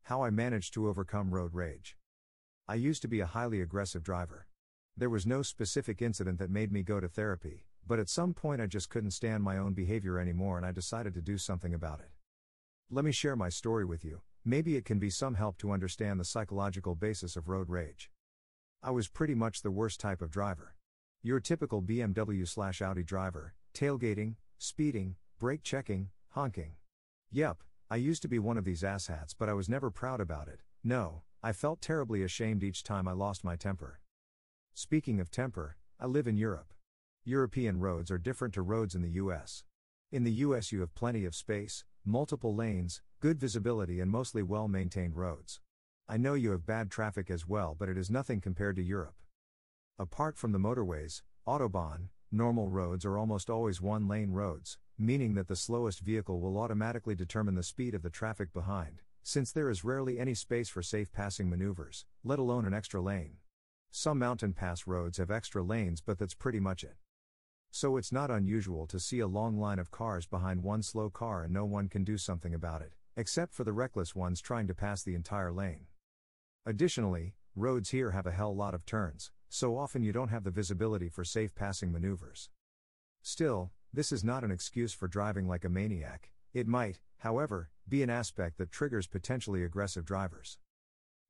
How I managed to overcome road rage. I used to be a highly aggressive driver. There was no specific incident that made me go to therapy, but at some point I just couldn't stand my own behavior anymore and I decided to do something about it. Let me share my story with you, maybe it can be some help to understand the psychological basis of road rage. I was pretty much the worst type of driver. Your typical BMW/Audi driver, tailgating, speeding, brake checking, honking. Yep, I used to be one of these asshats, but I was never proud about it. No, I felt terribly ashamed each time I lost my temper. Speaking of temper, I live in Europe. European roads are different to roads in the US. In the US you have plenty of space, multiple lanes, good visibility and mostly well-maintained roads. I know you have bad traffic as well, but it is nothing compared to Europe. Apart from the motorways, Autobahn, normal roads are almost always one-lane roads, meaning that the slowest vehicle will automatically determine the speed of the traffic behind, since there is rarely any space for safe passing maneuvers, let alone an extra lane. Some mountain pass roads have extra lanes, but that's pretty much it. So it's not unusual to see a long line of cars behind one slow car and no one can do something about it, except for the reckless ones trying to pass the entire lane. Additionally, roads here have a hell lot of turns, so often you don't have the visibility for safe passing maneuvers. Still, this is not an excuse for driving like a maniac. It might, however, be an aspect that triggers potentially aggressive drivers.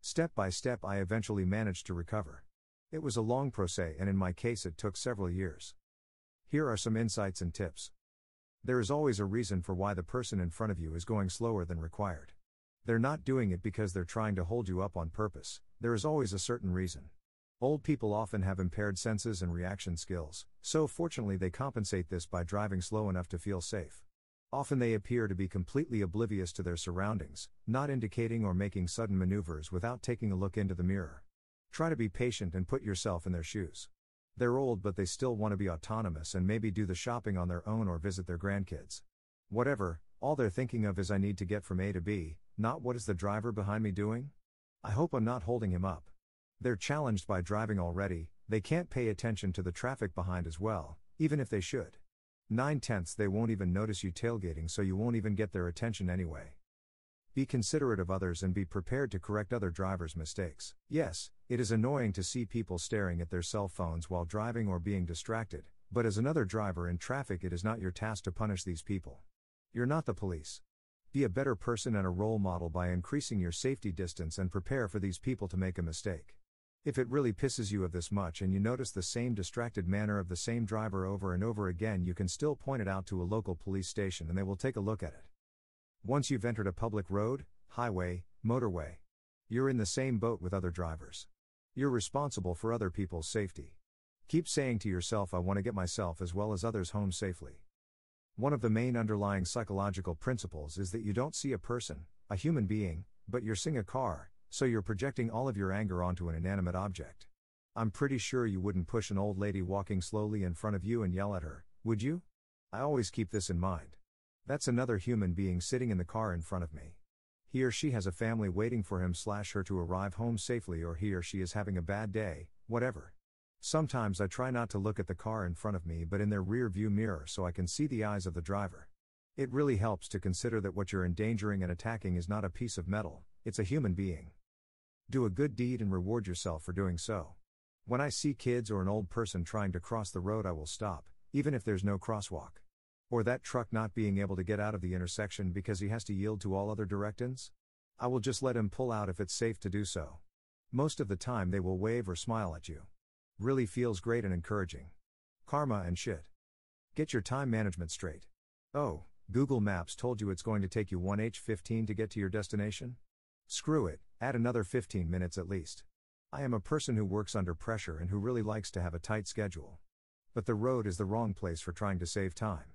Step by step I eventually managed to recover. It was a long process and in my case it took several years. Here are some insights and tips. There is always a reason for why the person in front of you is going slower than required. They're not doing it because they're trying to hold you up on purpose, there is always a certain reason. Old people often have impaired senses and reaction skills, so fortunately they compensate this by driving slow enough to feel safe. Often they appear to be completely oblivious to their surroundings, not indicating or making sudden maneuvers without taking a look into the mirror. Try to be patient and put yourself in their shoes. They're old but they still want to be autonomous and maybe do the shopping on their own or visit their grandkids. Whatever, all they're thinking of is I need to get from A to B, not what is the driver behind me doing? I hope I'm not holding him up. They're challenged by driving already, they can't pay attention to the traffic behind as well, even if they should. 9/10 they won't even notice you tailgating, so you won't even get their attention anyway. Be considerate of others and be prepared to correct other drivers' mistakes. Yes, it is annoying to see people staring at their cell phones while driving or being distracted, but as another driver in traffic it is not your task to punish these people. You're not the police. Be a better person and a role model by increasing your safety distance and prepare for these people to make a mistake. If it really pisses you off this much and you notice the same distracted manner of the same driver over and over again, you can still point it out to a local police station and they will take a look at it. Once you've entered a public road, highway, motorway, you're in the same boat with other drivers. You're responsible for other people's safety. Keep saying to yourself, I want to get myself as well as others home safely. One of the main underlying psychological principles is that you don't see a person, a human being, but you're seeing a car, so you're projecting all of your anger onto an inanimate object. I'm pretty sure you wouldn't push an old lady walking slowly in front of you and yell at her, would you? I always keep this in mind. That's another human being sitting in the car in front of me. He or she has a family waiting for him/her to arrive home safely, or he or she is having a bad day, whatever. Sometimes I try not to look at the car in front of me but in their rear view mirror so I can see the eyes of the driver. It really helps to consider that what you're endangering and attacking is not a piece of metal, it's a human being. Do a good deed and reward yourself for doing so. When I see kids or an old person trying to cross the road, I will stop, even if there's no crosswalk. Or that truck not being able to get out of the intersection because he has to yield to all other directions. I will just let him pull out if it's safe to do so. Most of the time they will wave or smile at you. Really feels great and encouraging. Karma and shit. Get your time management straight. Oh, Google Maps told you it's going to take you 1h15 to get to your destination? Screw it, add another 15 minutes at least. I am a person who works under pressure and who really likes to have a tight schedule. But the road is the wrong place for trying to save time.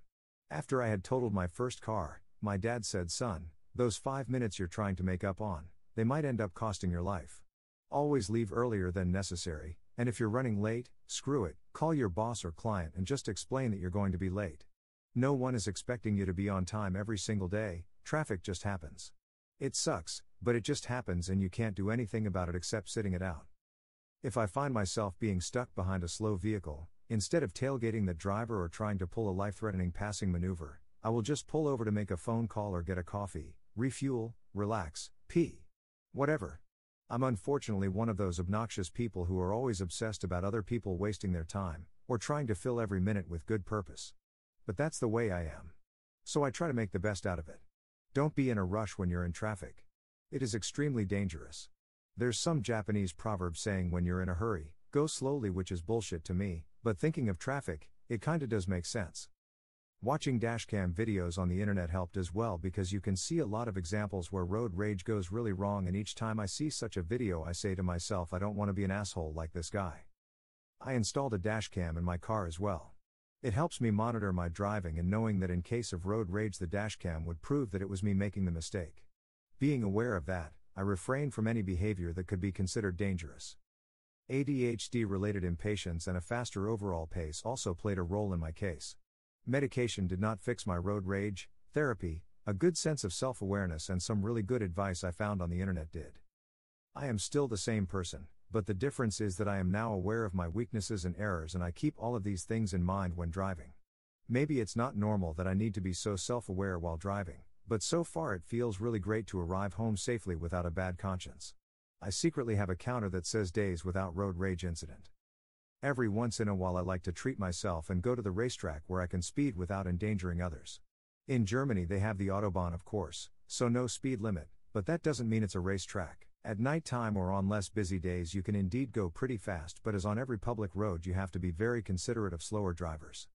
After I had totaled my first car, my dad said, son, those 5 minutes you're trying to make up on, they might end up costing your life. Always leave earlier than necessary, and if you're running late, screw it, call your boss or client and just explain that you're going to be late. No one is expecting you to be on time every single day, traffic just happens. It sucks, but it just happens and you can't do anything about it except sitting it out. If I find myself being stuck behind a slow vehicle, instead of tailgating the driver or trying to pull a life-threatening passing maneuver, I will just pull over to make a phone call or get a coffee, refuel, relax, pee. Whatever. I'm unfortunately one of those obnoxious people who are always obsessed about other people wasting their time, or trying to fill every minute with good purpose. But that's the way I am. So I try to make the best out of it. Don't be in a rush when you're in traffic. It is extremely dangerous. There's some Japanese proverb saying when you're in a hurry, go slowly, which is bullshit to me, but thinking of traffic, it kinda does make sense. Watching dashcam videos on the internet helped as well because you can see a lot of examples where road rage goes really wrong, and each time I see such a video I say to myself, I don't want to be an asshole like this guy. I installed a dashcam in my car as well. It helps me monitor my driving, and knowing that in case of road rage the dashcam would prove that it was me making the mistake. Being aware of that, I refrain from any behavior that could be considered dangerous. ADHD-related impatience and a faster overall pace also played a role in my case. Medication did not fix my road rage. Therapy, a good sense of self-awareness, and some really good advice I found on the internet did. I am still the same person, but the difference is that I am now aware of my weaknesses and errors, and I keep all of these things in mind when driving. Maybe it's not normal that I need to be so self-aware while driving, but so far it feels really great to arrive home safely without a bad conscience. I secretly have a counter that says days without road rage incident. Every once in a while I like to treat myself and go to the racetrack where I can speed without endangering others. In Germany they have the Autobahn, of course, so no speed limit, but that doesn't mean it's a racetrack. At night time or on less busy days you can indeed go pretty fast, but as on every public road you have to be very considerate of slower drivers.